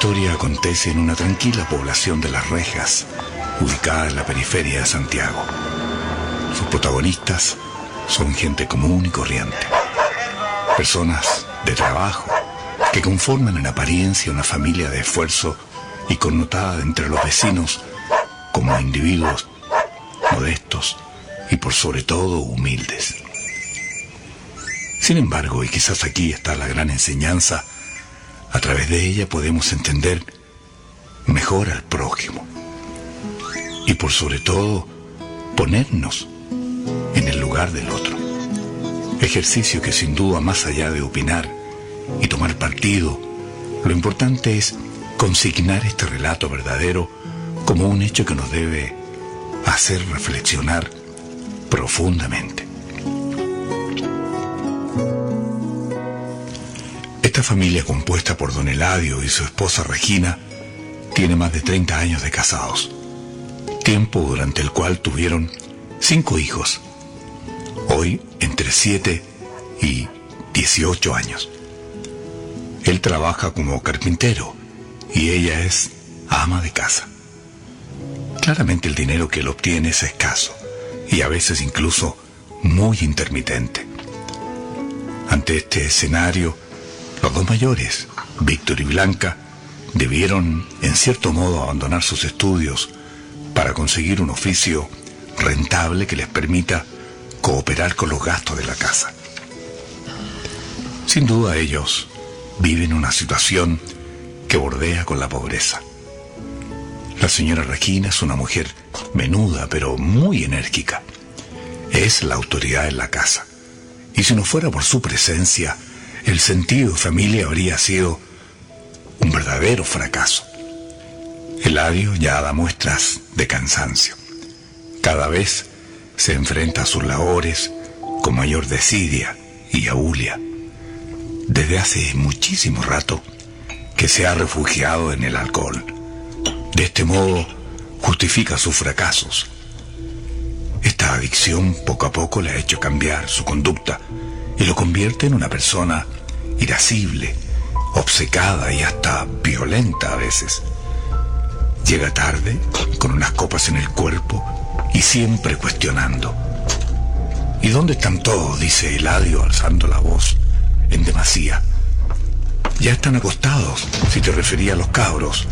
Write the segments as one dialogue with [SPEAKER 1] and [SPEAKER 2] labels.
[SPEAKER 1] historia acontece en una tranquila población de Las Rejas, ubicada en la periferia de Santiago. Sus protagonistas son gente común y corriente, personas de trabajo que conforman en apariencia una familia de esfuerzo y connotada entre los vecinos como individuos modestos y por sobre todo humildes. Sin embargo, y quizás aquí está la gran enseñanza, a través de ella podemos entender mejor al prójimo y por sobre todo ponernos en el lugar del otro. Ejercicio que sin duda, más allá de opinar y tomar partido, lo importante es consignar este relato verdadero como un hecho que nos debe hacer reflexionar profundamente. Esta familia, compuesta por don Eladio y su esposa Regina, tiene más de 30 años de casados, tiempo durante el cual tuvieron 5 hijos, hoy entre 7 y 18 años. Él trabaja como carpintero y ella es ama de casa. Claramente el dinero que él obtiene es escaso y a veces incluso muy intermitente. Ante este escenario, los dos mayores, Víctor y Blanca, debieron en cierto modo abandonar sus estudios para conseguir un oficio rentable que les permita cooperar con los gastos de la casa. Sin duda ellos viven una situación que bordea con la pobreza. La señora Regina es una mujer menuda pero muy enérgica. Es la autoridad en la casa. Y si no fuera por su presencia, el sentido de familia habría sido un verdadero fracaso. Eladio ya da muestras de cansancio. Cada vez se enfrenta a sus labores con mayor desidia y abulia. Desde hace muchísimo rato que se ha refugiado en el alcohol. De este modo justifica sus fracasos. Esta adicción poco a poco le ha hecho cambiar su conducta y lo convierte en una persona irascible, obcecada y hasta violenta a veces. Llega tarde, con unas copas en el cuerpo y siempre cuestionando. ¿Y dónde están todos?, dice Eladio alzando la voz en demasía. Ya están acostados, si te refería a los cabros,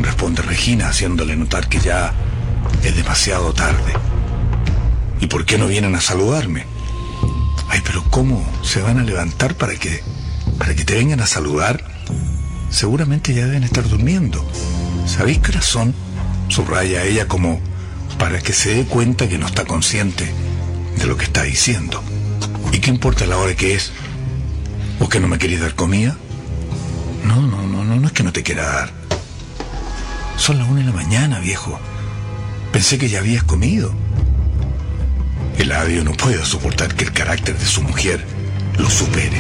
[SPEAKER 1] responde Regina, haciéndole notar que ya es demasiado tarde. ¿Y por qué no vienen a saludarme? Ay, pero ¿cómo se van a levantar para que te vengan a saludar? Seguramente ya deben estar durmiendo. ¿Sabéis qué horas son?, subraya ella como para que se dé cuenta que no está consciente de lo que está diciendo. ¿Y qué importa la hora que es? ¿O que no me queréis dar comida? No es que no te quiera dar. Son las 1 de la mañana, viejo. Pensé que ya habías comido. Eladio no puede soportar que el carácter de su mujer lo supere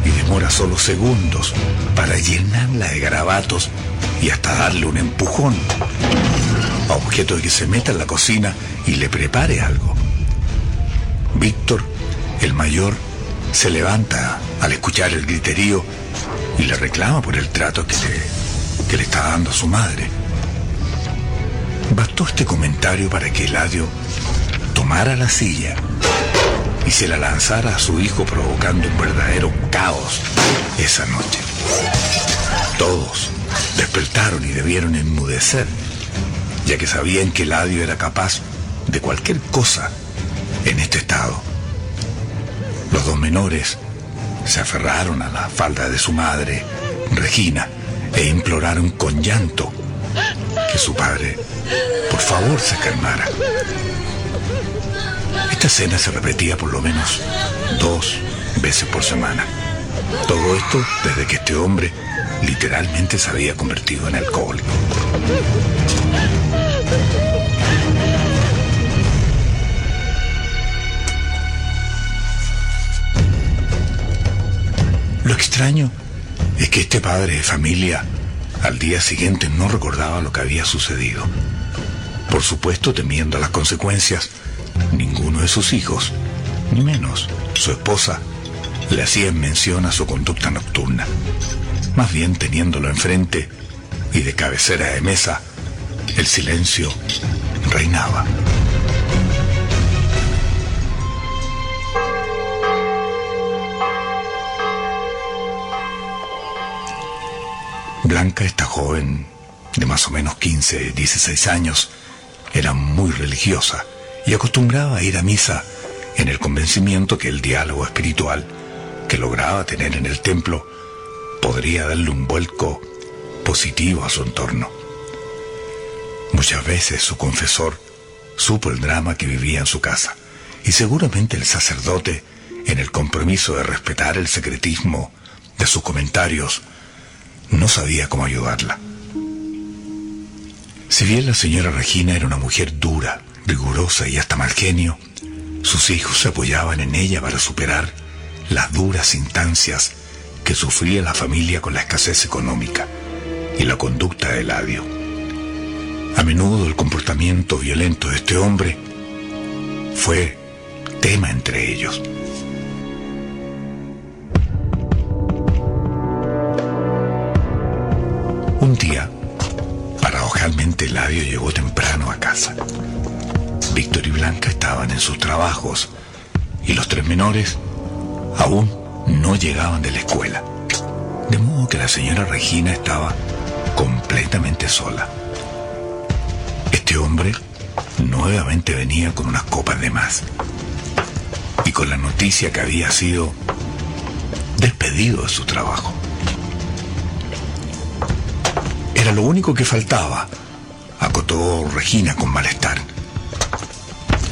[SPEAKER 1] y demora solo segundos para llenarla de garabatos y hasta darle un empujón, a objeto de que se meta en la cocina y le prepare algo. Víctor, el mayor, se levanta al escuchar el griterío y le reclama por el trato que le está dando a su madre. Bastó este comentario para que Eladio tomara la silla y se la lanzara a su hijo, provocando un verdadero caos esa noche. Todos despertaron y debieron enmudecer, ya que sabían que Eladio era capaz de cualquier cosa en este estado. Los dos menores se aferraron a la falda de su madre, Regina, e imploraron con llanto que su padre, por favor, se calmara. Esta escena se repetía por lo menos 2 veces por semana. Todo esto desde que este hombre literalmente se había convertido en alcohólico. Lo extraño es que este padre de familia al día siguiente no recordaba lo que había sucedido. Por supuesto, temiendo las consecuencias, ninguno de sus hijos, ni menos su esposa, le hacían mención a su conducta nocturna. Más bien teniéndolo enfrente y de cabecera de mesa, el silencio reinaba. Blanca, esta joven de más o menos 15, 16 años, era muy religiosa y acostumbraba a ir a misa en el convencimiento que el diálogo espiritual que lograba tener en el templo podría darle un vuelco positivo a su entorno. Muchas veces su confesor supo el drama que vivía en su casa, y seguramente el sacerdote, en el compromiso de respetar el secretismo de sus comentarios, no sabía cómo ayudarla. Si bien la señora Regina era una mujer dura, rigurosa y hasta mal genio, sus hijos se apoyaban en ella para superar las duras instancias que sufría la familia con la escasez económica y la conducta de Eladio. A menudo el comportamiento violento de este hombre fue tema entre ellos. Un día, paradojalmente, Eladio llegó temprano a casa. Víctor y Blanca estaban en sus trabajos y los tres menores aún no llegaban de la escuela. De modo que la señora Regina estaba completamente sola. Este hombre nuevamente venía con unas copas de más y con la noticia que había sido despedido de su trabajo. Era lo único que faltaba, acotó Regina con malestar.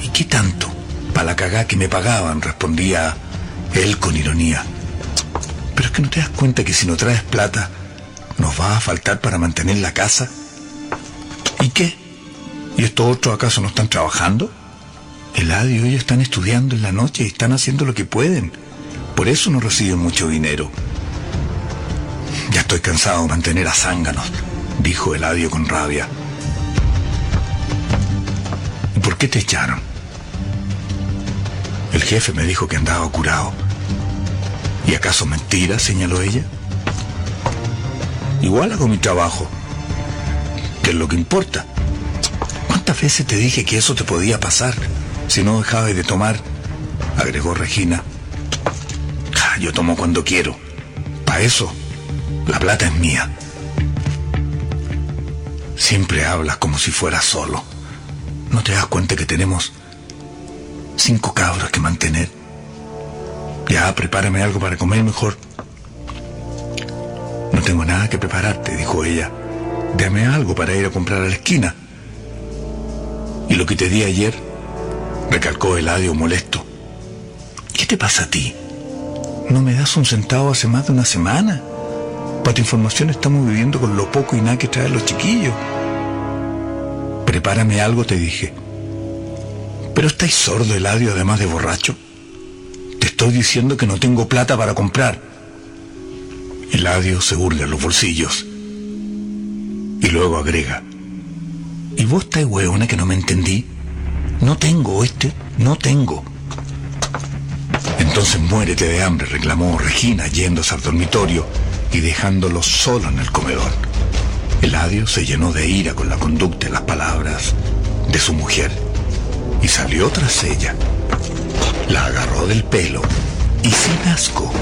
[SPEAKER 1] ¿Y qué tanto? Pa' la cagá que me pagaban, respondía él con ironía. Pero es que no te das cuenta que si no traes plata, nos va a faltar para mantener la casa. ¿Y qué? ¿Y estos otros acaso no están trabajando? Eladio y ellos están estudiando en la noche y están haciendo lo que pueden. Por eso no reciben mucho dinero. Ya estoy cansado de mantener a zánganos, dijo Eladio con rabia. ¿Y por qué te echaron? El jefe me dijo que andaba curado. ¿Y acaso mentira?, señaló ella. Igual hago mi trabajo, que es lo que importa. ¿Cuántas veces te dije que eso te podía pasar si no dejabas de tomar?, agregó Regina. Yo tomo cuando quiero. Para eso, la plata es mía. Siempre hablas como si fueras solo. ¿No te das cuenta que tenemos 5 cabros que mantener? Ya, prepárame algo para comer mejor. No tengo nada que prepararte, dijo ella. Dame algo para ir a comprar a la esquina. ¿Y lo que te di ayer?, recalcó Eladio molesto. ¿Qué te pasa a ti? ¿No me das un centavo hace más de una semana? Para tu información, estamos viviendo con lo poco y nada que traen los chiquillos. Prepárame algo, te dije. ¿Pero estáis sordo, Eladio, además de borracho? Te estoy diciendo que no tengo plata para comprar. Eladio se hurga en los bolsillos y luego agrega. ¿Y vos estás hueona que no me entendí? No tengo, ¿oíste? No tengo. Entonces muérete de hambre, reclamó Regina, yéndose al dormitorio y dejándolo solo en el comedor. Eladio se llenó de ira con la conducta y las palabras de su mujer y salió tras ella. La agarró del pelo y sin asco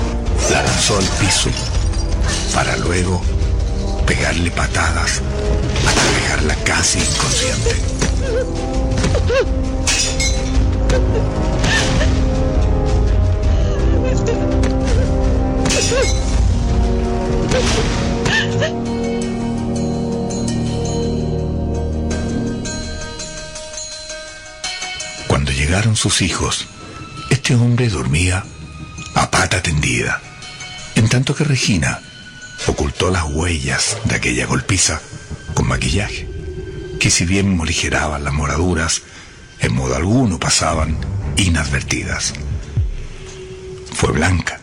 [SPEAKER 1] la lanzó al piso para luego pegarle patadas hasta dejarla casi inconsciente. Cuando llegaron sus hijos, este hombre dormía a pata tendida, en tanto que Regina ocultó las huellas de aquella golpiza con maquillaje, que si bien moligeraban las moraduras, en modo alguno pasaban inadvertidas. Fue Blanca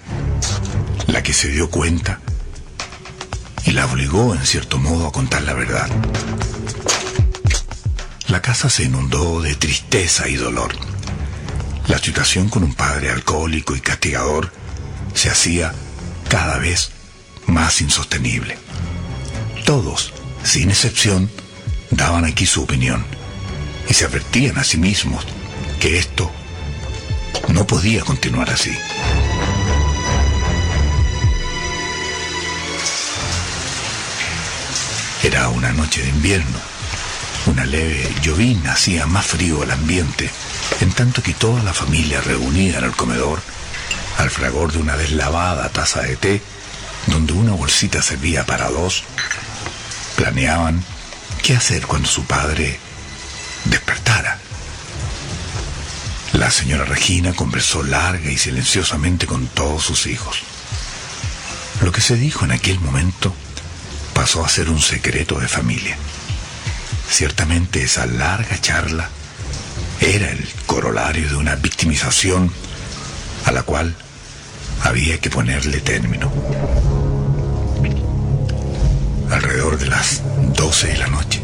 [SPEAKER 1] la que se dio cuenta y la obligó en cierto modo a contar la verdad. La casa se inundó de tristeza y dolor. La situación con un padre alcohólico y castigador se hacía cada vez más insostenible. Todos, sin excepción, daban aquí su opinión y se advertían a sí mismos que esto no podía continuar así. Era una noche de invierno. Una leve llovizna hacía más frío el ambiente, en tanto que toda la familia reunida en el comedor, al fragor de una deslavada taza de té, donde una bolsita servía para dos, planeaban qué hacer cuando su padre despertara. La señora Regina conversó larga y silenciosamente con todos sus hijos. Lo que se dijo en aquel momento pasó a ser un secreto de familia. Ciertamente esa larga charla era el corolario de una victimización a la cual había que ponerle término. Alrededor de las 12 de la noche,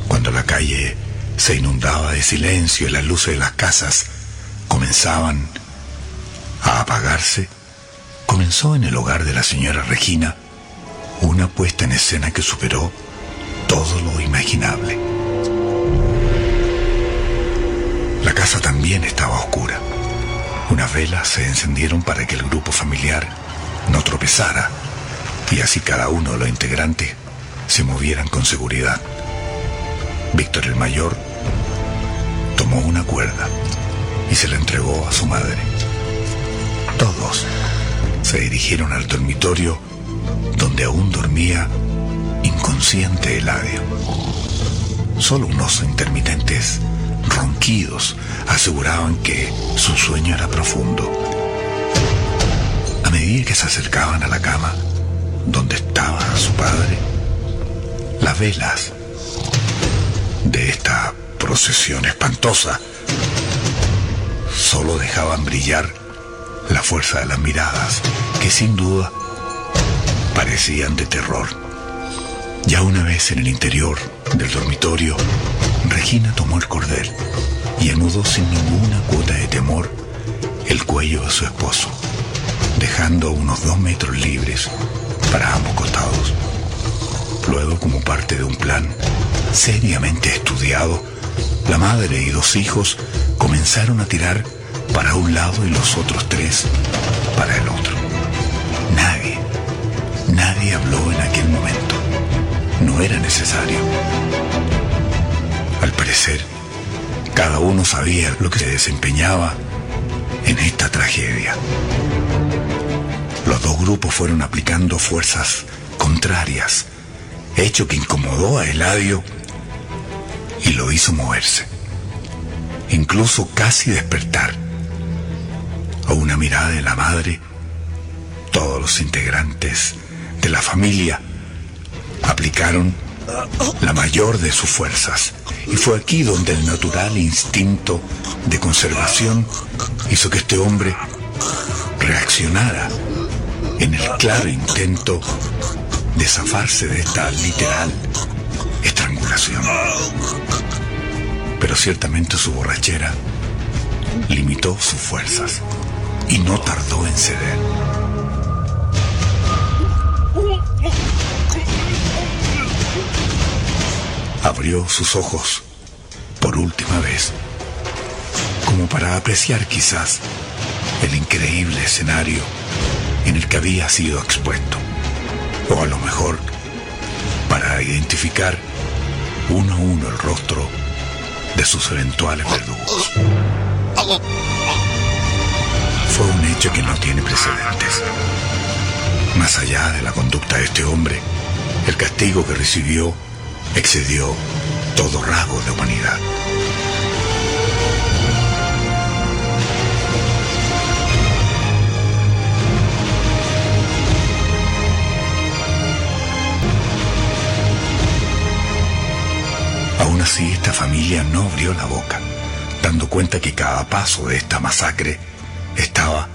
[SPEAKER 1] cuando la calle se inundaba de silencio y las luces de las casas comenzaban a apagarse, comenzó en el hogar de la señora Regina una puesta en escena que superó todo lo imaginable. La casa también estaba oscura. Unas velas se encendieron para que el grupo familiar no tropezara y así cada uno de los integrantes se movieran con seguridad. Víctor el mayor tomó una cuerda y se la entregó a su madre. Todos se dirigieron al dormitorio donde aún dormía inconsciente Eladio. Solo unos intermitentes ronquidos aseguraban que su sueño era profundo. A medida que se acercaban a la cama donde estaba su padre, las velas de esta procesión espantosa solo dejaban brillar la fuerza de las miradas, que sin duda parecían de terror. Ya una vez en el interior del dormitorio, Regina tomó el cordel y anudó sin ninguna cuota de temor el cuello de su esposo, dejando unos 2 metros libres para ambos costados. Luego, como parte de un plan seriamente estudiado, la madre y 2 hijos comenzaron a tirar para un lado y los otros 3 para el otro. Nadie habló en aquel momento. No era necesario. Al parecer, cada uno sabía lo que se desempeñaba en esta tragedia. Los 2 grupos fueron aplicando fuerzas contrarias, hecho que incomodó a Eladio y lo hizo moverse, incluso casi despertar. A una mirada de la madre, todos los integrantes de la familia aplicaron la mayor de sus fuerzas, y fue aquí donde el natural instinto de conservación hizo que este hombre reaccionara en el claro intento de zafarse de esta literal estrangulación. Pero ciertamente su borrachera limitó sus fuerzas y no tardó en ceder. Abrió sus ojos por última vez, como para apreciar quizás el increíble escenario en el que había sido expuesto, o a lo mejor para identificar uno a uno el rostro de sus eventuales verdugos. Fue un hecho que no tiene precedentes. Más allá de la conducta de este hombre, el castigo que recibió excedió todo rasgo de humanidad. Aún así, esta familia no abrió la boca, dando cuenta que cada paso de esta masacre estaba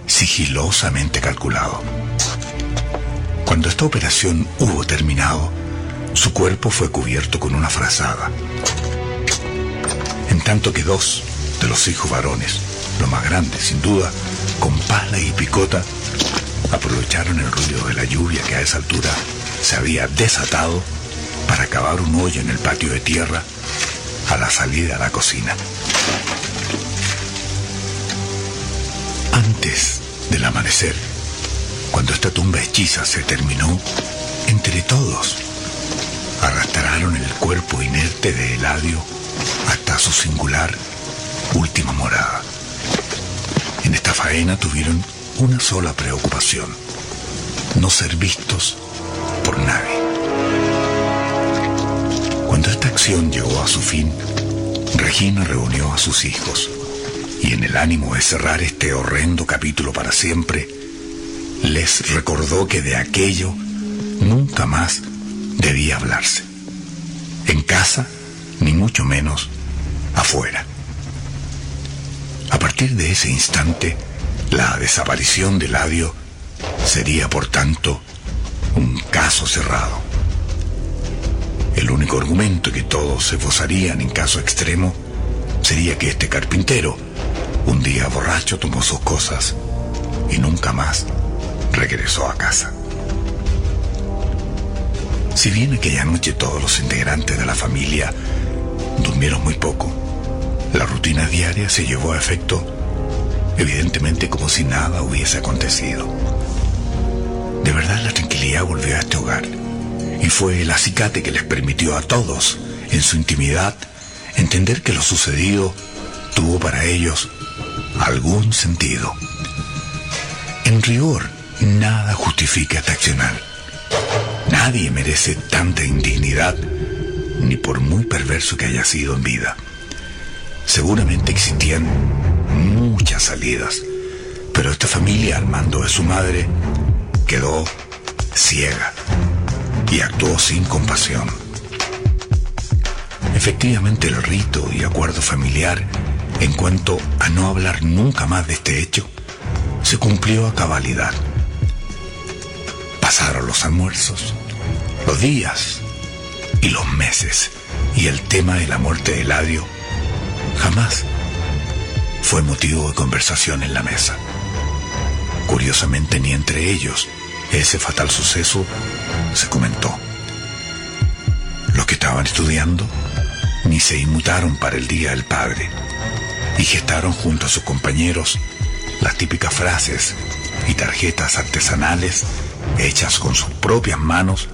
[SPEAKER 1] sigilosamente calculado. Cuando esta operación hubo terminado, su cuerpo fue cubierto con una frazada, en tanto que 2 de los hijos varones, los más grandes sin duda, con pala y picota, aprovecharon el ruido de la lluvia que a esa altura se había desatado para cavar un hoyo en el patio de tierra a la salida a la cocina. Antes del amanecer, cuando esta tumba hechiza se terminó, entre todos arrastraron el cuerpo inerte de Eladio hasta su singular última morada. En esta faena tuvieron una sola preocupación: no ser vistos por nadie. Cuando esta acción llegó a su fin, Regina reunió a sus hijos y, en el ánimo de cerrar este horrendo capítulo para siempre, les recordó que de aquello nunca más debía hablarse. En casa, ni mucho menos afuera. A partir de ese instante, la desaparición de Eladio sería, por tanto, un caso cerrado. El único argumento que todos se esbozarían en caso extremo sería que este carpintero, un día borracho, tomó sus cosas y nunca más regresó a casa. Si bien aquella noche todos los integrantes de la familia durmieron muy poco, la rutina diaria se llevó a efecto, evidentemente como si nada hubiese acontecido. De verdad, la tranquilidad volvió a este hogar, y fue el acicate que les permitió a todos, en su intimidad, entender que lo sucedido tuvo para ellos algún sentido. En rigor, nada justifica este accionar. Nadie merece tanta indignidad, ni por muy perverso que haya sido en vida. Seguramente existían muchas salidas, pero esta familia, al mando de su madre, quedó ciega y actuó sin compasión. Efectivamente, el rito y acuerdo familiar en cuanto a no hablar nunca más de este hecho se cumplió a cabalidad. Pasaron los almuerzos, los días y los meses, y el tema de la muerte de Eladio jamás fue motivo de conversación en la mesa. Curiosamente, ni entre ellos ese fatal suceso se comentó. Los que estaban estudiando ni se inmutaron para el Día del Padre y gestaron junto a sus compañeros las típicas frases y tarjetas artesanales hechas con sus propias manos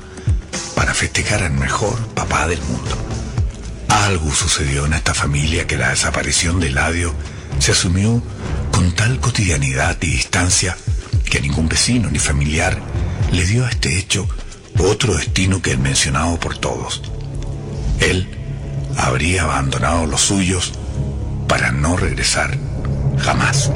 [SPEAKER 1] para festejar al mejor papá del mundo. Algo sucedió en esta familia que la desaparición de Eladio se asumió con tal cotidianidad y distancia que ningún vecino ni familiar le dio a este hecho otro destino que el mencionado por todos. Él habría abandonado los suyos para no regresar jamás.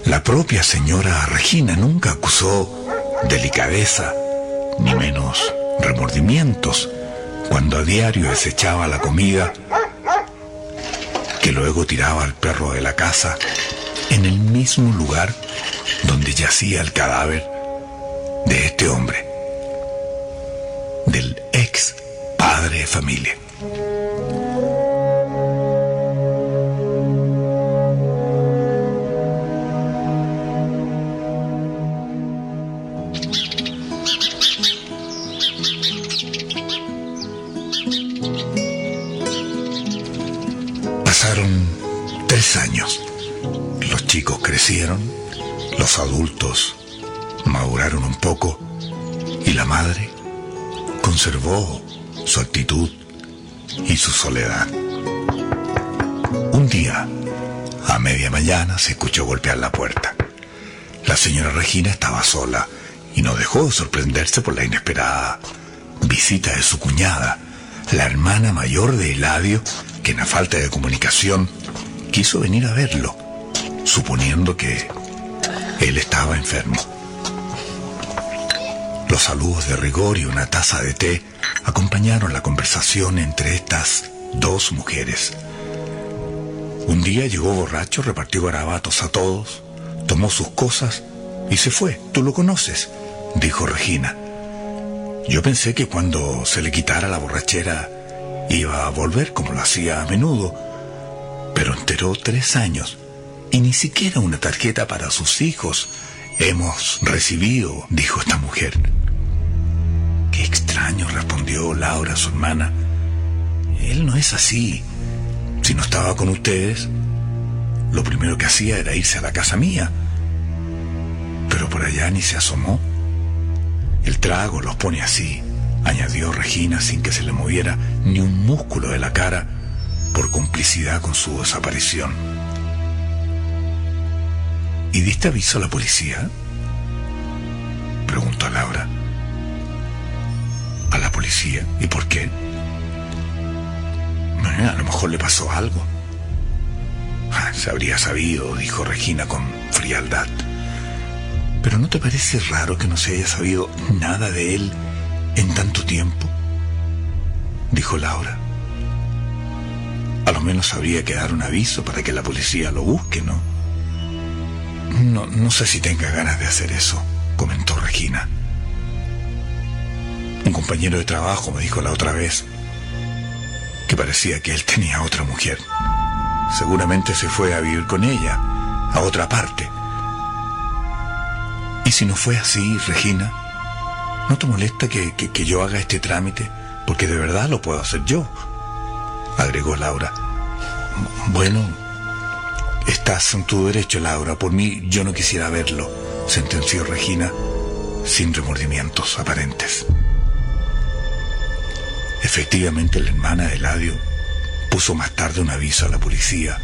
[SPEAKER 1] La propia señora Regina nunca acusó delicadeza, ni menos remordimientos, cuando a diario desechaba la comida que luego tiraba al perro de la casa en el mismo lugar donde yacía el cadáver de este hombre, del ex padre de familia. Pasaron 3 años. Los chicos crecieron, los adultos maduraron un poco y la madre conservó su actitud y su soledad. Un día, a media mañana, se escuchó golpear la puerta. La señora Regina estaba sola y no dejó de sorprenderse por la inesperada visita de su cuñada, la hermana mayor de Eladio, que en la falta de comunicación quiso venir a verlo, suponiendo que él estaba enfermo. Los saludos de rigor y una taza de té acompañaron la conversación entre estas dos mujeres. Un día llegó borracho, repartió garabatos a todos, tomó sus cosas y se fue. Tú lo conoces, dijo Regina. Yo pensé que cuando se le quitara la borrachera iba a volver como lo hacía a menudo, pero enteró 3 años y ni siquiera una tarjeta para sus hijos hemos recibido, dijo esta mujer. Qué extraño, respondió Laura, su hermana. Él no es así. Si no estaba con ustedes, lo primero que hacía era irse a la casa mía. Pero por allá ni se asomó. El trago los pone así, añadió Regina sin que se le moviera ni un músculo de la cara por complicidad con su desaparición. ¿Y diste aviso a la policía?, preguntó Laura. ¿A la policía? ¿Y por qué? A lo mejor le pasó algo. Se habría sabido, dijo Regina con frialdad. ¿Pero no te parece raro que no se haya sabido nada de él en tanto tiempo?, dijo Laura. A lo menos habría que dar un aviso para que la policía lo busque, ¿no? No sé si tenga ganas de hacer eso, comentó Regina. Un compañero de trabajo me dijo la otra vez que parecía que él tenía otra mujer. Seguramente se fue a vivir con ella, a otra parte. ¿Y si no fue así, Regina? ¿No te molesta que yo haga este trámite? Porque de verdad lo puedo hacer yo, agregó Laura. Bueno, estás en tu derecho, Laura. Por mí yo no quisiera verlo, sentenció Regina sin remordimientos aparentes. Efectivamente, la hermana de Eladio puso más tarde un aviso a la policía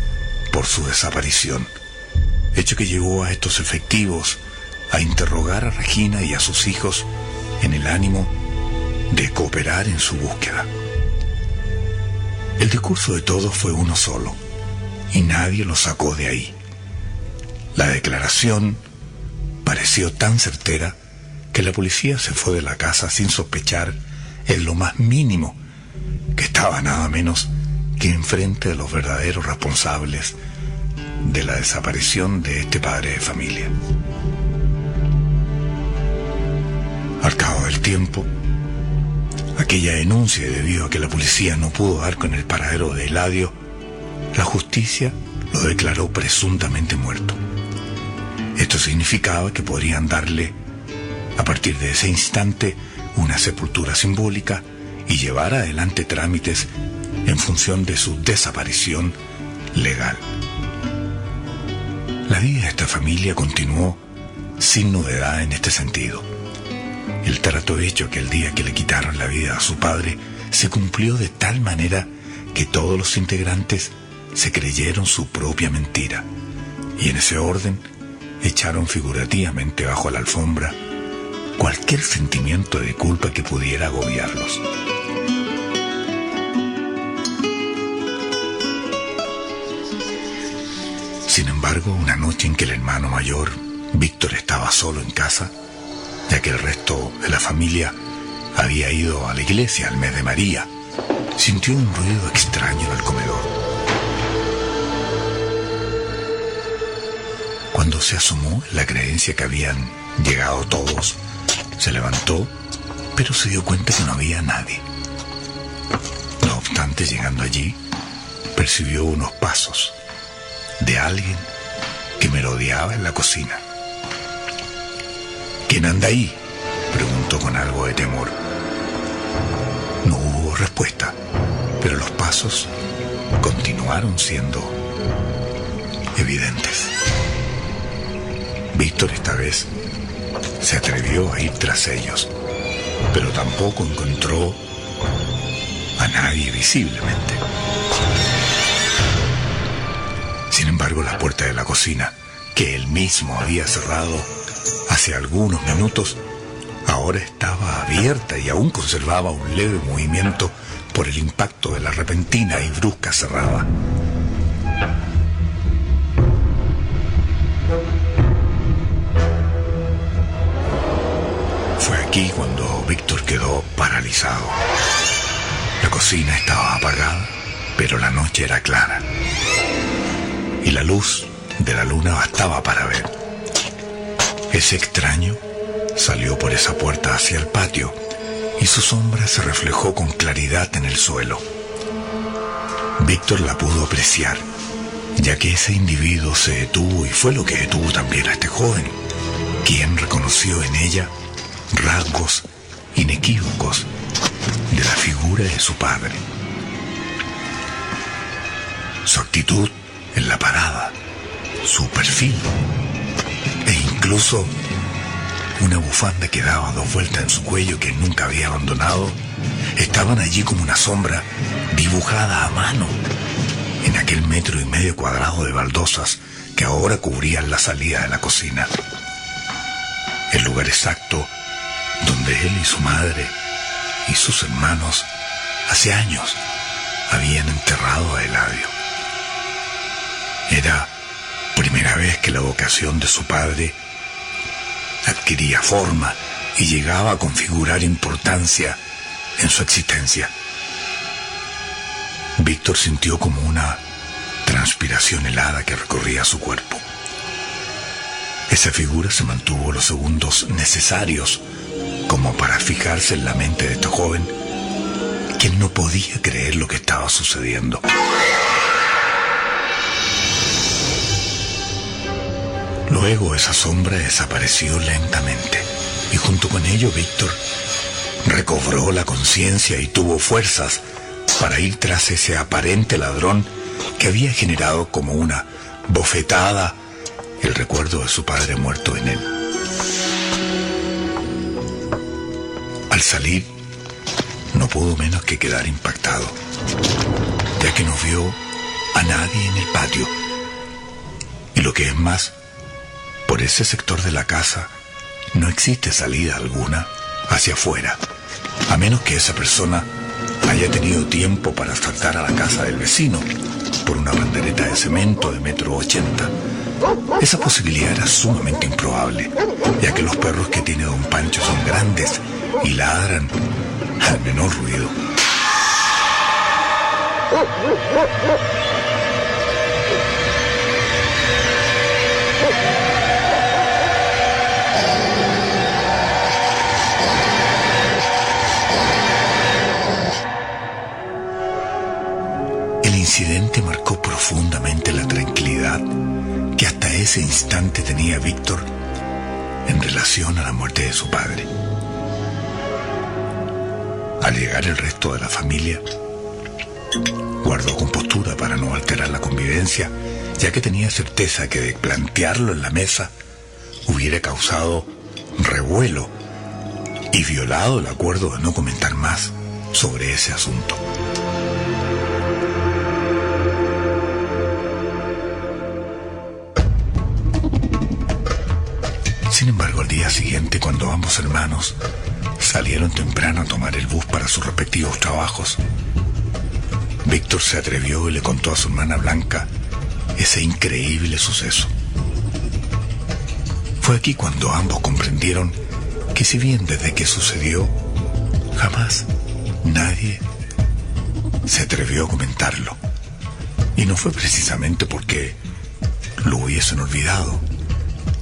[SPEAKER 1] por su desaparición, hecho que llevó a estos efectivos a interrogar a Regina y a sus hijos en el ánimo de cooperar en su búsqueda. El discurso de todos fue uno solo, y nadie lo sacó de ahí. La declaración pareció tan certera que la policía se fue de la casa sin sospechar en lo más mínimo que estaba nada menos que enfrente de los verdaderos responsables de la desaparición de este padre de familia. Al cabo del tiempo, aquella denuncia, debido a que la policía no pudo dar con el paradero de Eladio, la justicia lo declaró presuntamente muerto. Esto significaba que podrían darle, a partir de ese instante, una sepultura simbólica y llevar adelante trámites en función de su desaparición legal. La vida de esta familia continuó sin novedad en este sentido. El trato hecho aquel día que le quitaron la vida a su padre se cumplió de tal manera que todos los integrantes se creyeron su propia mentira y en ese orden echaron figurativamente bajo la alfombra cualquier sentimiento de culpa que pudiera agobiarlos. Sin embargo, una noche en que el hermano mayor, Víctor, estaba solo en casa, ya que el resto de la familia había ido a la iglesia al mes de María, sintió un ruido extraño en el comedor. Cuando se asomó en la creencia que habían llegado todos, se levantó, pero se dio cuenta que no había nadie. No obstante, llegando allí, percibió unos pasos de alguien que merodeaba en la cocina. ¿Quién anda ahí?, preguntó con algo de temor. No hubo respuesta, pero los pasos continuaron siendo evidentes. Víctor esta vez se atrevió a ir tras ellos, pero tampoco encontró a nadie visiblemente. Sin embargo, la puerta de la cocina, que él mismo había cerrado hace algunos minutos, ahora estaba abierta y aún conservaba un leve movimiento por el impacto de la repentina y brusca cerrada. Fue aquí cuando Víctor quedó paralizado. La cocina estaba apagada, pero la noche era clara y la luz de la luna bastaba para ver. Ese extraño salió por esa puerta hacia el patio y su sombra se reflejó con claridad en el suelo. Víctor la pudo apreciar, ya que ese individuo se detuvo y fue lo que detuvo también a este joven, quien reconoció en ella rasgos inequívocos de la figura de su padre. Su actitud en la parada, su perfil e incluso una bufanda que daba 2 vueltas en su cuello que nunca había abandonado, estaban allí como una sombra dibujada a mano en aquel 1,5 metros cuadrados de baldosas que ahora cubrían la salida de la cocina. El lugar exacto donde él y su madre y sus hermanos hace años habían enterrado a Eladio. Era primera vez que la vocación de su padre adquiría forma y llegaba a configurar importancia en su existencia. Víctor sintió como una transpiración helada que recorría su cuerpo. Esa figura se mantuvo los segundos necesarios como para fijarse en la mente de este joven, quien no podía creer lo que estaba sucediendo. Luego esa sombra desapareció lentamente y junto con ello Víctor recobró la conciencia y tuvo fuerzas para ir tras ese aparente ladrón que había generado como una bofetada el recuerdo de su padre muerto en él. Al salir, no pudo menos que quedar impactado, ya que no vio a nadie en el patio. Y lo que es más, por ese sector de la casa no existe salida alguna hacia afuera, a menos que esa persona haya tenido tiempo para saltar a la casa del vecino por una bandereta de cemento de 1,80 m. Esa posibilidad era sumamente improbable, ya que los perros que tiene don Pancho son grandes y ladran al menor ruido. El incidente marcó profundamente la tranquilidad que hasta ese instante tenía Víctor en relación a la muerte de su padre. Al llegar el resto de la familia, guardó compostura para no alterar la convivencia, ya que tenía certeza que de plantearlo en la mesa hubiera causado revuelo y violado el acuerdo de no comentar más sobre ese asunto. Sin embargo, al día siguiente, cuando ambos hermanos salieron temprano a tomar el bus para sus respectivos trabajos, Víctor se atrevió y le contó a su hermana Blanca ese increíble suceso. Fue aquí cuando ambos comprendieron que si bien desde que sucedió, jamás nadie se atrevió a comentarlo. Y no fue precisamente porque lo hubiesen olvidado,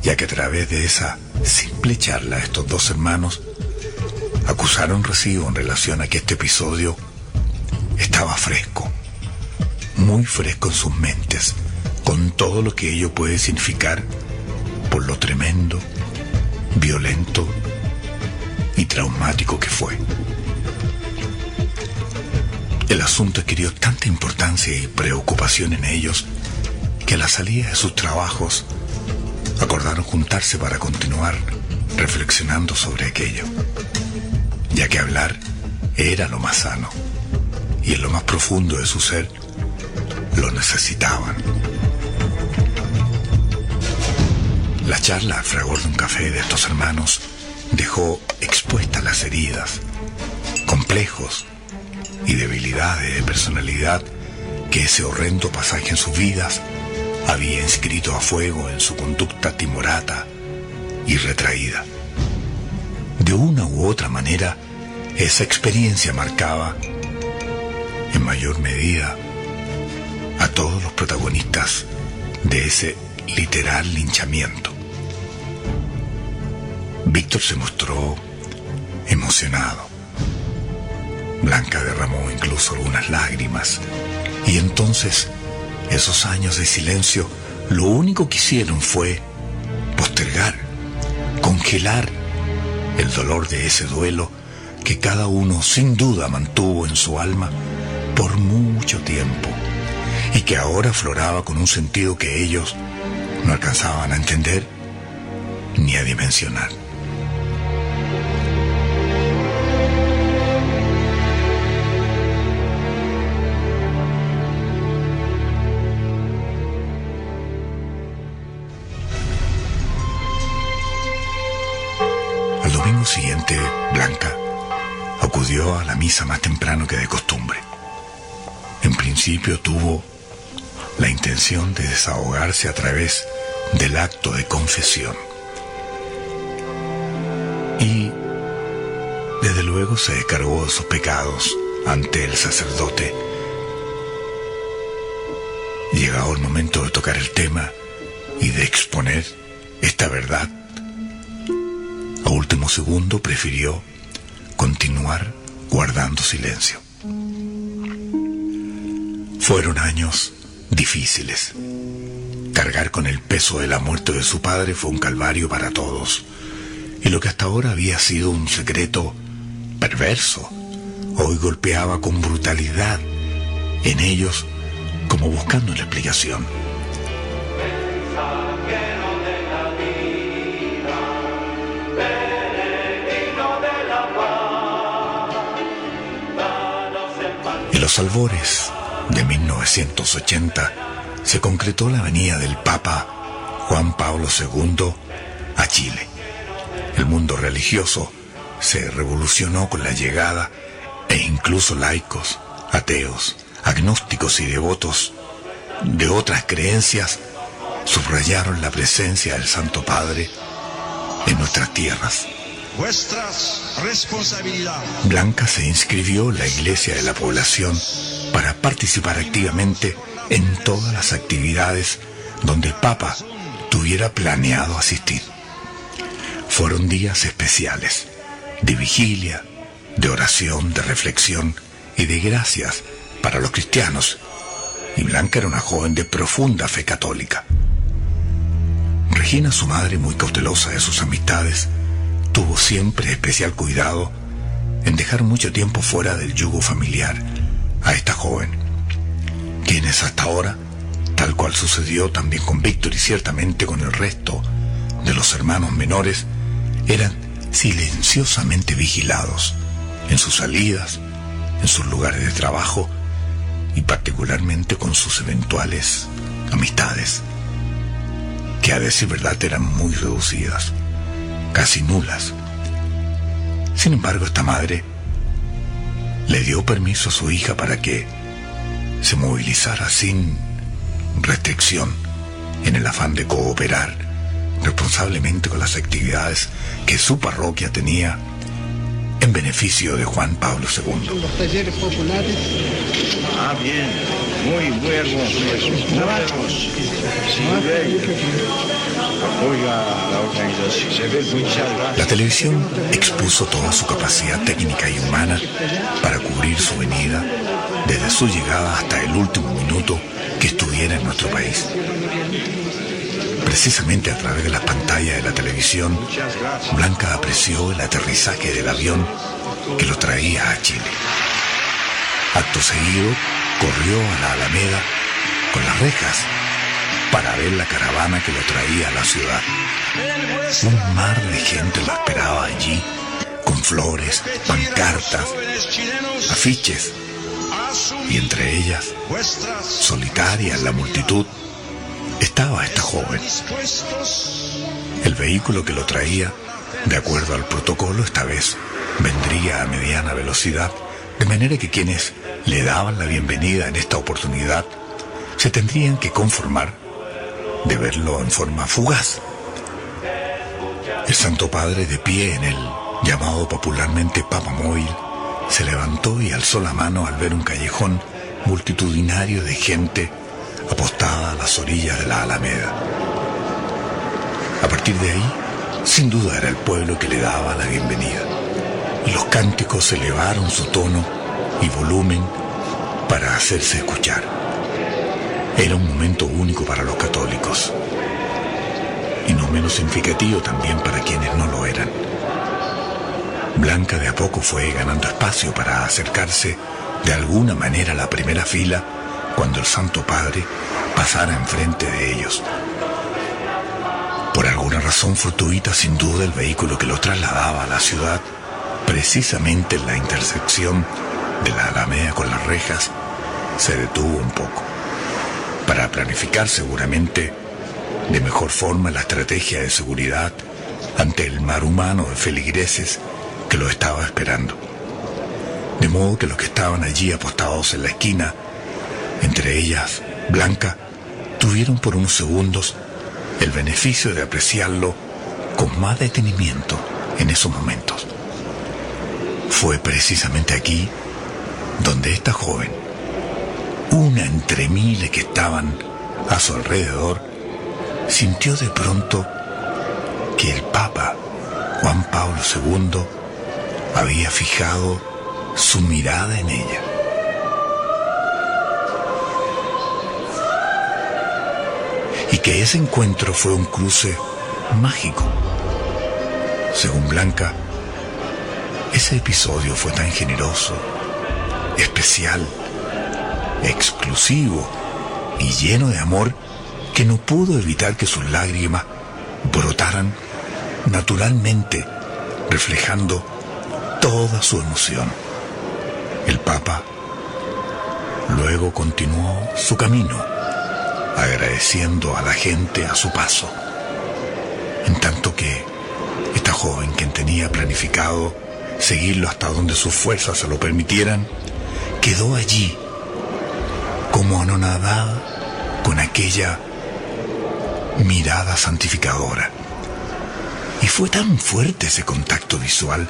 [SPEAKER 1] ya que a través de esa simple charla estos dos hermanos acusaron recibo en relación a que este episodio estaba fresco, muy fresco en sus mentes, con todo lo que ello puede significar por lo tremendo, violento y traumático que fue. El asunto adquirió tanta importancia y preocupación en ellos que a la salida de sus trabajos acordaron juntarse para continuar reflexionando sobre aquello, ya que hablar era lo más sano y en lo más profundo de su ser lo necesitaban. La charla al fragor de un café de estos hermanos dejó expuestas las heridas, complejos y debilidades de personalidad que ese horrendo pasaje en sus vidas había inscrito a fuego en su conducta timorata y retraída. De una u otra manera, esa experiencia marcaba, en mayor medida, a todos los protagonistas de ese literal linchamiento. Víctor se mostró emocionado, Blanca derramó incluso algunas lágrimas, y entonces esos años de silencio lo único que hicieron fue postergar, congelar el dolor de ese duelo que cada uno sin duda mantuvo en su alma por mucho tiempo y que ahora afloraba con un sentido que ellos no alcanzaban a entender ni a dimensionar. Al domingo siguiente, Blanca acudió a la misa más temprano que de costumbre. En principio tuvo la intención de desahogarse a través del acto de confesión. Y desde luego se descargó de sus pecados ante el sacerdote. Llegado el momento de tocar el tema y de exponer esta verdad, a último segundo prefirió continuar guardando silencio. Fueron años difíciles. Cargar con el peso de la muerte de su padre fue un calvario para todos. Y lo que hasta ahora había sido un secreto perverso, hoy golpeaba con brutalidad en ellos, como buscando una explicación. En los albores de 1980 se concretó la venida del Papa Juan Pablo II a Chile. El mundo religioso se revolucionó con la llegada e incluso laicos, ateos, agnósticos y devotos de otras creencias subrayaron la presencia del Santo Padre en nuestras tierras. Blanca se inscribió en la iglesia de la población para participar activamente en todas las actividades donde el Papa tuviera planeado asistir. Fueron días especiales, de vigilia, de oración, de reflexión y de gracias para los cristianos, y Blanca era una joven de profunda fe católica. Regina, su madre, muy cautelosa de sus amistades, tuvo siempre especial cuidado en dejar mucho tiempo fuera del yugo familiar a esta joven, quienes hasta ahora, tal cual sucedió también con Víctor y ciertamente con el resto de los hermanos menores, eran silenciosamente vigilados en sus salidas, en sus lugares de trabajo y particularmente con sus eventuales amistades, que a decir verdad eran muy reducidas, casi nulas. Sin embargo, esta madre le dio permiso a su hija para que se movilizara sin restricción en el afán de cooperar responsablemente con las actividades que su parroquia tenía en beneficio de Juan Pablo II.
[SPEAKER 2] Los talleres populares.
[SPEAKER 3] Ah, bien. Muy hermoso. Apoya la organización.
[SPEAKER 1] La televisión expuso toda su capacidad técnica y humana para cubrir su venida desde su llegada hasta el último minuto que estuviera en nuestro país. Precisamente a través de las pantallas de la televisión, Blanca apreció el aterrizaje del avión que lo traía a Chile. Acto seguido, corrió a la Alameda con las rejas para ver la caravana que lo traía a la ciudad. Un mar de gente lo esperaba allí, con flores, pancartas, afiches, y entre ellas, solitaria en la multitud, estaba esta joven. El vehículo que lo traía, de acuerdo al protocolo, esta vez vendría a mediana velocidad, de manera que quienes le daban la bienvenida en esta oportunidad se tendrían que conformar de verlo en forma fugaz. El Santo Padre, de pie en el llamado popularmente Papamóvil, se levantó y alzó la mano al ver un callejón multitudinario de gente apostada a las orillas de la Alameda. A partir de ahí, sin duda era el pueblo que le daba la bienvenida, y los cánticos elevaron su tono y volumen para hacerse escuchar. Era un momento único para los católicos y no menos significativo también para quienes no lo eran. Blanca de a poco fue ganando espacio para acercarse de alguna manera a la primera fila cuando el Santo Padre pasara enfrente de ellos. Por alguna razón fortuita, sin duda, el vehículo que los trasladaba a la ciudad, precisamente en la intersección de la Alameda con las rejas, se detuvo un poco, para planificar seguramente de mejor forma la estrategia de seguridad ante el mar humano de feligreses que lo estaba esperando. De modo que los que estaban allí apostados en la esquina, entre ellas Blanca, tuvieron por unos segundos el beneficio de apreciarlo con más detenimiento en esos momentos. Fue precisamente aquí donde esta joven, una entre miles que estaban a su alrededor, sintió de pronto que el Papa Juan Pablo II había fijado su mirada en ella. Y que ese encuentro fue un cruce mágico. Según Blanca, ese episodio fue tan generoso, especial, exclusivo y lleno de amor que no pudo evitar que sus lágrimas brotaran naturalmente, reflejando toda su emoción. El Papa luego continuó su camino, agradeciendo a la gente a su paso, en tanto que esta joven, quien tenía planificado seguirlo hasta donde sus fuerzas se lo permitieran, quedó allí como anonadada con aquella mirada santificadora. Y fue tan fuerte ese contacto visual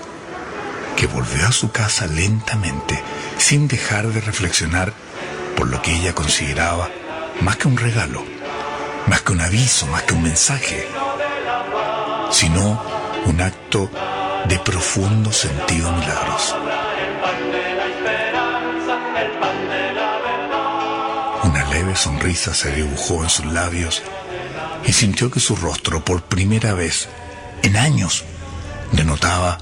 [SPEAKER 1] que volvió a su casa lentamente, sin dejar de reflexionar por lo que ella consideraba más que un regalo, más que un aviso, más que un mensaje, sino un acto de profundo sentido milagroso. Una leve sonrisa se dibujó en sus labios y sintió que su rostro, por primera vez en años, denotaba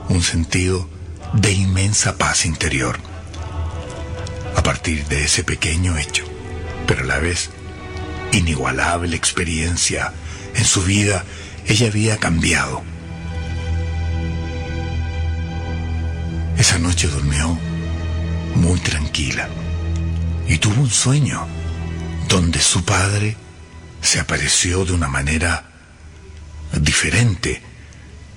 [SPEAKER 1] un sentido de inmensa paz interior. A partir de ese pequeño hecho, pero a la vez inigualable experiencia en su vida, ella había cambiado. Esa noche durmió muy tranquila y tuvo un sueño donde su padre se apareció de una manera diferente,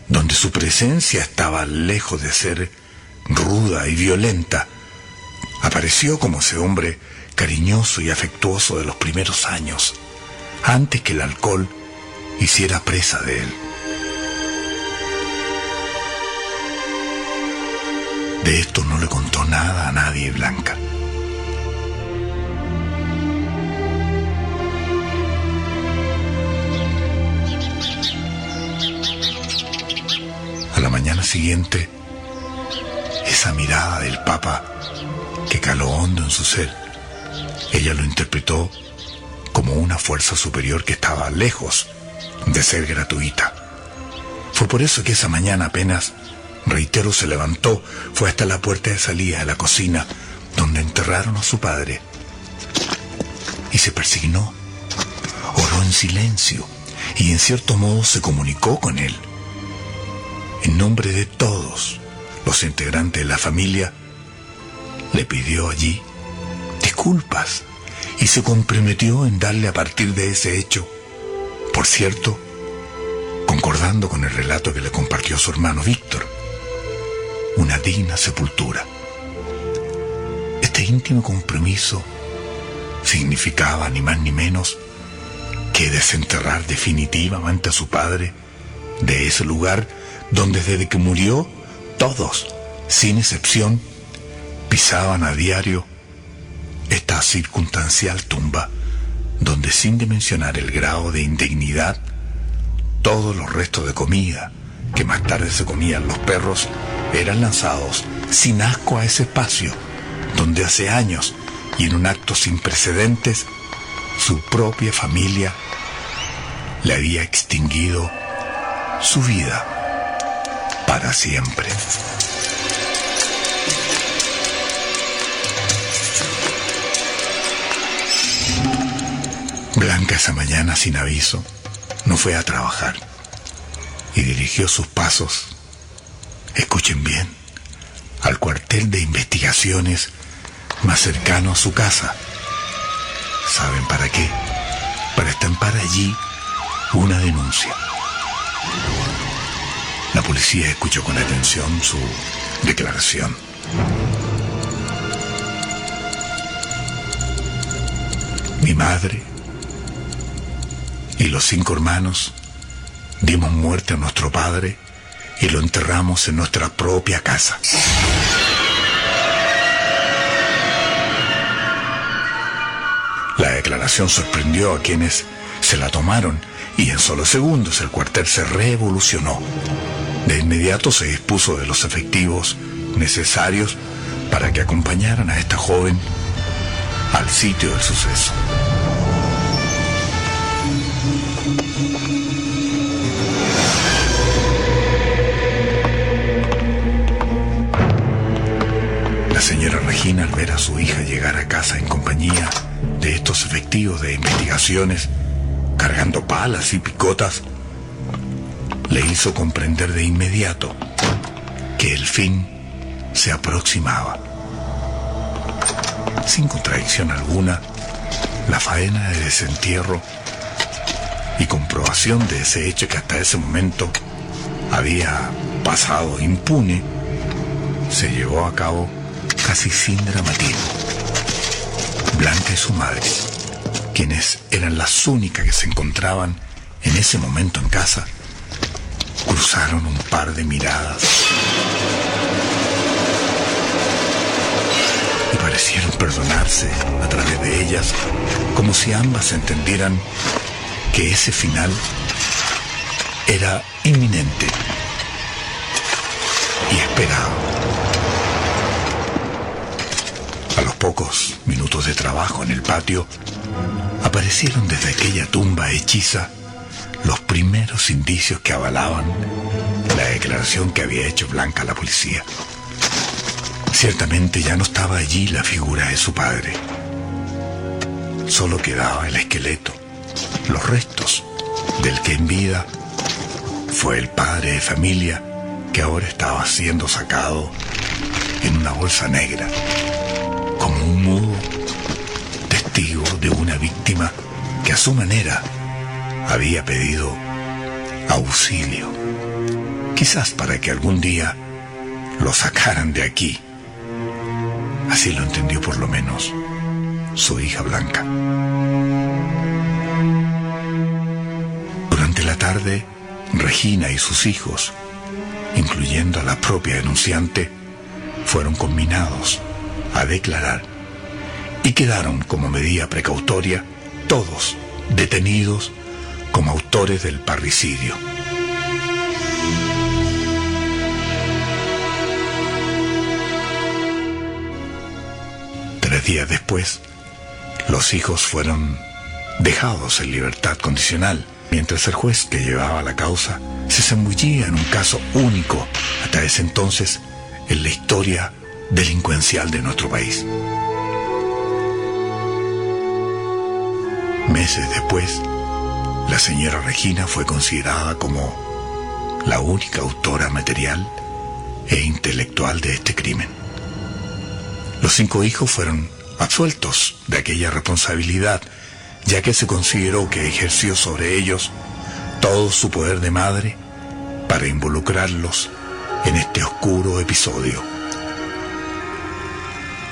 [SPEAKER 1] donde su presencia estaba lejos de ser ruda y violenta. Apareció como ese hombre cariñoso y afectuoso de los primeros años, antes que el alcohol hiciera presa de él. De esto no le contó nada a nadie Blanca. A la mañana siguiente, esa mirada del Papa que caló hondo en su ser, ella lo interpretó como una fuerza superior que estaba lejos de ser gratuita. Fue por eso que esa mañana apenas, reitero, se levantó, fue hasta la puerta de salida de la cocina, donde enterraron a su padre, y se persignó, oró en silencio, y en cierto modo se comunicó con él. En nombre de todos los integrantes de la familia, le pidió allí disculpas y se comprometió en darle a partir de ese hecho, por cierto, concordando con el relato que le compartió su hermano Víctor, una digna sepultura. Este íntimo compromiso significaba ni más ni menos que desenterrar definitivamente a su padre de ese lugar donde desde que murió todos, sin excepción, pisaban a diario esta circunstancial tumba donde, sin dimensionar el grado de indignidad, todos los restos de comida que más tarde se comían los perros eran lanzados sin asco a ese espacio donde hace años y en un acto sin precedentes su propia familia le había extinguido su vida para siempre. Blanca esa mañana, sin aviso, no fue a trabajar y dirigió sus pasos, escuchen bien, al cuartel de investigaciones más cercano a su casa. ¿Saben para qué? Para estampar allí una denuncia. La policía escuchó con atención su declaración. Mi madre y los 5 hermanos dimos muerte a nuestro padre y lo enterramos en nuestra propia casa. La declaración sorprendió a quienes se la tomaron y en solo segundos el cuartel se revolucionó. De inmediato se dispuso de los efectivos necesarios para que acompañaran a esta joven al sitio del suceso. La señora Regina, al ver a su hija llegar a casa en compañía de estos efectivos de investigaciones, cargando palas y picotas, le hizo comprender de inmediato que el fin se aproximaba. Sin contradicción alguna, la faena de desentierro y comprobación de ese hecho que hasta ese momento había pasado impune se llevó a cabo casi sin dramatismo. Blanca y su madre, quienes eran las únicas que se encontraban en ese momento en casa, cruzaron un par de miradas y parecieron perdonarse a través de ellas, como si ambas entendieran que ese final era inminente y esperado. A los pocos minutos de trabajo en el patio, aparecieron desde aquella tumba hechiza los primeros indicios que avalaban la declaración que había hecho Blanca a la policía. Ciertamente ya no estaba allí la figura de su padre. Solo quedaba el esqueleto, los restos del que en vida fue el padre de familia, que ahora estaba siendo sacado en una bolsa negra, como un mudo testigo de una víctima que a su manera había pedido auxilio, quizás para que algún día lo sacaran de aquí. Así lo entendió por lo menos su hija Blanca. Durante la tarde, Regina y sus hijos, incluyendo a la propia denunciante, fueron conminados a declarar y quedaron como medida precautoria todos detenidos como autores del parricidio. Tres días después, los hijos fueron dejados en libertad condicional, mientras el juez que llevaba la causa se zambullía en un caso único hasta ese entonces en la historia delincuencial de nuestro país. Meses después, la señora Regina fue considerada como la única autora material e intelectual de este crimen. Los 5 hijos fueron absueltos de aquella responsabilidad, ya que se consideró que ejerció sobre ellos todo su poder de madre para involucrarlos en este oscuro episodio.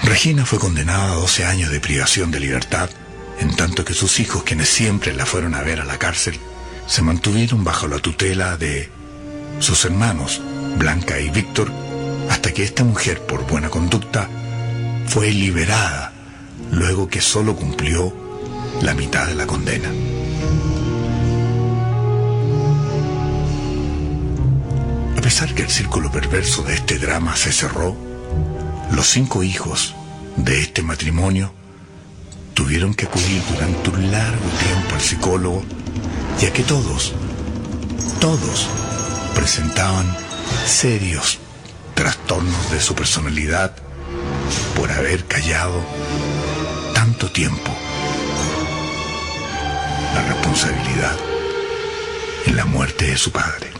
[SPEAKER 1] Regina fue condenada a 12 años de privación de libertad, en tanto que sus hijos, quienes siempre la fueron a ver a la cárcel, se mantuvieron bajo la tutela de sus hermanos, Blanca y Víctor, hasta que esta mujer, por buena conducta, fue liberada luego que solo cumplió la mitad de la condena. A pesar que el círculo perverso de este drama se cerró, Los 5 hijos de este matrimonio tuvieron que acudir durante un largo tiempo al psicólogo, ya que todos presentaban serios trastornos de su personalidad por haber callado tanto tiempo la responsabilidad en la muerte de su padre.